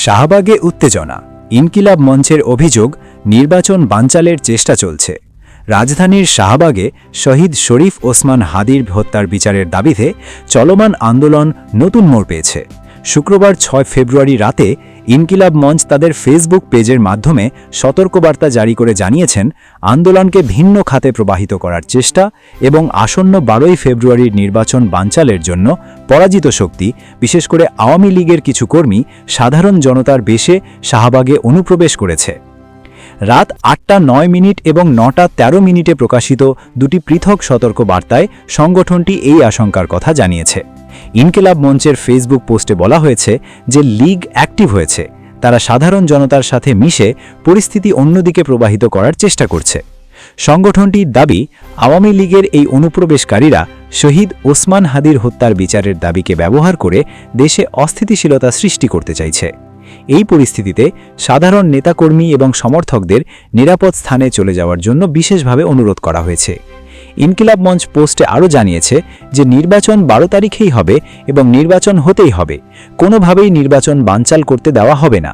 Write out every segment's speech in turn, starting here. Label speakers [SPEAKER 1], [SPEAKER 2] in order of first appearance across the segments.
[SPEAKER 1] শাহবাগে উত্তেজনা, ইনকিলাব মঞ্চের অভিযোগ নির্বাচন বানচালের চেষ্টা চলছে। রাজধানীর শাহবাগে শহীদ শরীফ ওসমান হাদির হত্যার বিচারের দাবিতে চলমান আন্দোলন নতুন মোড় পেয়েছে। শুক্রবার ৬ ফেব্রুয়ারি রাতে ইনকিলাব মঞ্চ তাদের ফেসবুক পেজের মাধ্যমে সতর্কবার্তা জারি করে জানিয়েছেন, আন্দোলনকে ভিন্ন খাতে প্রবাহিত করার চেষ্টা এবং আসন্ন ১২ই ফেব্রুয়ারির নির্বাচন বানচালের জন্য পরাজিত শক্তি, বিশেষ করে আওয়ামী লীগের কিছু কর্মী সাধারণ জনতার বেশে শাহবাগে অনুপ্রবেশ করেছে। রাত ৮টা ৯ এবং ৯টা ১৩ প্রকাশিত দুটি পৃথক সতর্কবার্তায় সংগঠনটি এই আশঙ্কার কথা জানিয়েছে। ইনকিলাব মঞ্চের ফেসবুক পোস্টে বলা হয়েছে যে লীগ অ্যাক্টিভ হয়েছে, তারা সাধারণ জনতার সাথে মিশে পরিস্থিতি অন্যদিকে প্রবাহিত করার চেষ্টা করছে। সংগঠনটির দাবি, আওয়ামী লীগের এই অনুপ্রবেশকারীরা শহীদ ওসমান হাদির হত্যার বিচারের দাবিকে ব্যবহার করে দেশে অস্থিতিশীলতা সৃষ্টি করতে চাইছে। এই পরিস্থিতিতে সাধারণ নেতাকর্মী এবং সমর্থকদের নিরাপদ স্থানে চলে যাওয়ার জন্য বিশেষভাবে অনুরোধ করা হয়েছে। ইনকিলাব মঞ্চ পোস্টে আরও জানিয়েছে যে নির্বাচন ১২ তারিখেই হবে এবং নির্বাচন হতেই হবে, কোনোভাবেই নির্বাচন বানচাল করতে দেওয়া হবে না।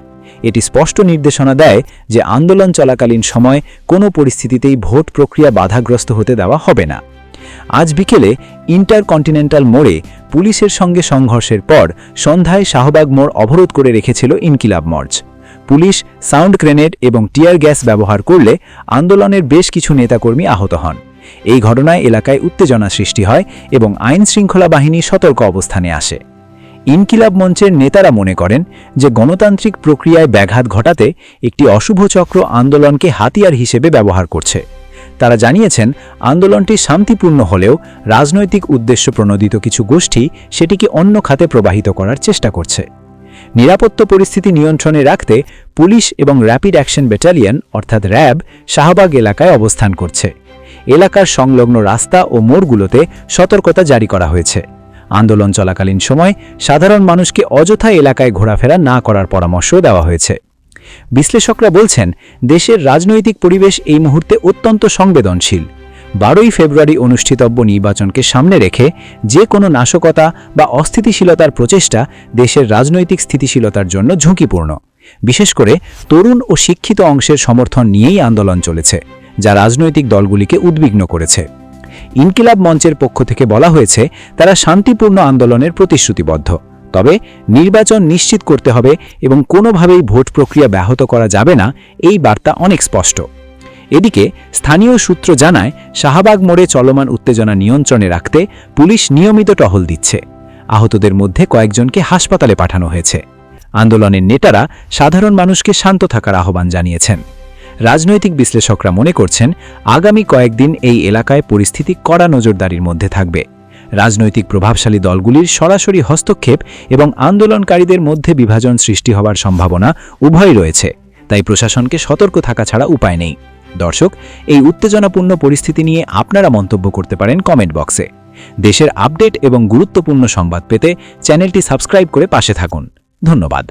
[SPEAKER 1] এটি স্পষ্ট নির্দেশনা দেয় যে আন্দোলন চলাকালীন সময় কোনো পরিস্থিতিতেই ভোট প্রক্রিয়া বাধাগ্রস্ত হতে দেওয়া হবে না। আজ বিকেলে ইন্টারকন্টিনেন্টাল মোড়ে পুলিশের সঙ্গে সংঘর্ষের পর সন্ধ্যায় শাহবাগ মোড় অবরোধ করে রেখেছিল ইনকিলাব মঞ্চ। পুলিশ সাউন্ড গ্রেনেড এবং টিয়ার গ্যাস ব্যবহার করলে আন্দোলনের বেশ কিছু নেতাকর্মী আহত হন। এই ঘটনায় এলাকায় উত্তেজনা সৃষ্টি হয় এবং আইন শৃঙ্খলা বাহিনী সতর্ক অবস্থানে আসে। ইনকিলাব মঞ্চের নেতারা মনে করেন যে গণতান্ত্রিক প্রক্রিয়ায় ব্যাঘাত ঘটাতে একটি অশুভ চক্র আন্দোলনকে হাতিয়ার হিসেবে ব্যবহার করছে। তারা জানিয়েছেন, আন্দোলনটি শান্তিপূর্ণ হলেও রাজনৈতিক উদ্দেশ্য প্রণোদিত কিছু গোষ্ঠী সেটিকে অন্য খাতে প্রবাহিত করার চেষ্টা করছে। নিরাপত্তা পরিস্থিতি নিয়ন্ত্রণে রাখতে পুলিশ এবং র্যাপিড অ্যাকশন ব্যাটালিয়ন অর্থাৎ র্যাব শাহবাগ এলাকায় অবস্থান করছে। এলাকার সংলগ্ন রাস্তা ও মোড়গুলোতে সতর্কতা জারি করা হয়েছে। আন্দোলন চলাকালীন সময় সাধারণ মানুষকে অযথা এলাকায় ঘোরাফেরা না করার পরামর্শ দেওয়া হয়েছে। বিশ্লেষকরা বলছেন, দেশের রাজনৈতিক পরিবেশ এই মুহূর্তে অত্যন্ত সংবেদনশীল। ১২ই ফেব্রুয়ারি অনুষ্ঠিতব্য নির্বাচনকে সামনে রেখে যে কোনো নাশকতা বা অস্থিতিশীলতার প্রচেষ্টা দেশের রাজনৈতিক স্থিতিশীলতার জন্য ঝুঁকিপূর্ণ। বিশেষ করে তরুণ ও শিক্ষিত অংশের সমর্থন নিয়েই আন্দোলন চলেছে, যা রাজনৈতিক দলগুলিকে উদ্বিগ্ন করেছে। ইনকিলাব মঞ্চের পক্ষ থেকে বলা হয়েছে, তারা শান্তিপূর্ণ আন্দোলনের প্রতিশ্রুতিবদ্ধ, তবে নির্বাচন নিশ্চিত করতে হবে এবং কোনোভাবেই ভোট প্রক্রিয়া ব্যাহত করা যাবে না, এই বার্তা অনেক স্পষ্ট। এদিকে স্থানীয় সূত্র জানায়, শাহবাগ মোড়ে চলমান উত্তেজনা নিয়ন্ত্রণে রাখতে পুলিশ নিয়মিত টহল দিচ্ছে। আহতদের মধ্যে কয়েকজনকে হাসপাতালে পাঠানো হয়েছে। আন্দোলনের নেতারা সাধারণ মানুষকে শান্ত থাকার আহ্বান জানিয়েছেন। রাজনৈতিক বিশ্লেষকরা মনে করছেন, আগামী কয়েকদিন এই এলাকায় পরিস্থিতি কড়া নজরদারির মধ্যে থাকবে। রাজনৈতিক প্রভাবশালী দলগুলির সরাসরি হস্তক্ষেপ এবং আন্দোলনকারীদের মধ্যে বিভাজন সৃষ্টি হওয়ার সম্ভাবনা উভয়ই রয়েছে, তাই প্রশাসনকে সতর্ক থাকা ছাড়া উপায় নেই। দর্শক, এই উত্তেজনাপূর্ণ পরিস্থিতি নিয়ে আপনারা মন্তব্য করতে পারেন কমেন্ট বক্সে। দেশের আপডেট এবং গুরুত্বপূর্ণ সংবাদ পেতে চ্যানেলটি সাবস্ক্রাইব করে পাশে থাকুন। ধন্যবাদ।